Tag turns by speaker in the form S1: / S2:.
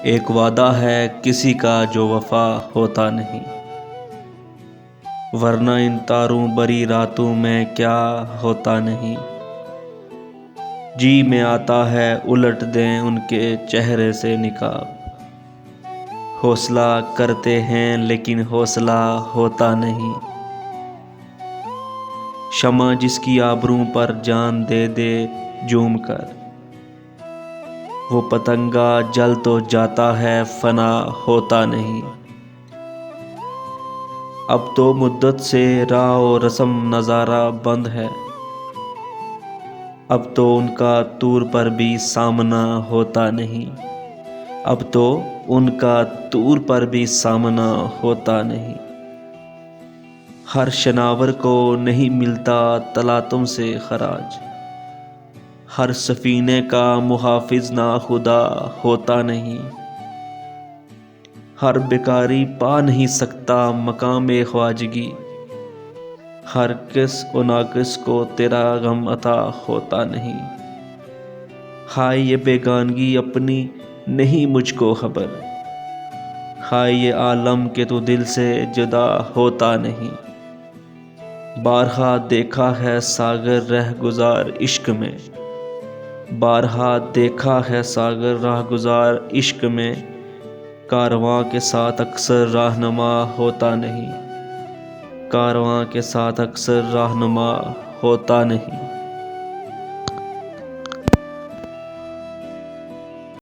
S1: ایک وعدہ ہے کسی کا جو وفا ہوتا نہیں، ورنہ ان تاروں بری راتوں میں کیا ہوتا نہیں۔ جی میں آتا ہے الٹ دیں ان کے چہرے سے نقاب، حوصلہ کرتے ہیں لیکن حوصلہ ہوتا نہیں۔ شمع جس کی آبروں پر جان دے دے جھوم کر، وہ پتنگا جل تو جاتا ہے فنا ہوتا نہیں۔ اب تو مدت سے راہ و رسم نظارہ بند ہے، اب تو ان کا طور پر بھی سامنا ہوتا نہیں۔ اب تو ان کا طور پر بھی سامنا ہوتا نہیں۔ ہر شناور کو نہیں ملتا تلاطم سے خراج، ہر سفینے کا محافظ ناخدا ہوتا نہیں۔ ہر بھکاری پا نہیں سکتا مقام خواجگی، ہر کس و ناقص کو تیرا غم عطا ہوتا نہیں۔ ہائے یہ بیگانگی اپنی نہیں مجھ کو خبر، ہائے یہ عالم کہ تو دل سے جدا ہوتا نہیں۔ بارہا دیکھا ہے ساغر رہ گزار عشق میں، بارہا دیکھا ہے ساغر راہ گزار عشق میں، کارواں کے ساتھ اکثر رہنما ہوتا نہیں، کارواں کے ساتھ اکثر رہنما ہوتا نہیں۔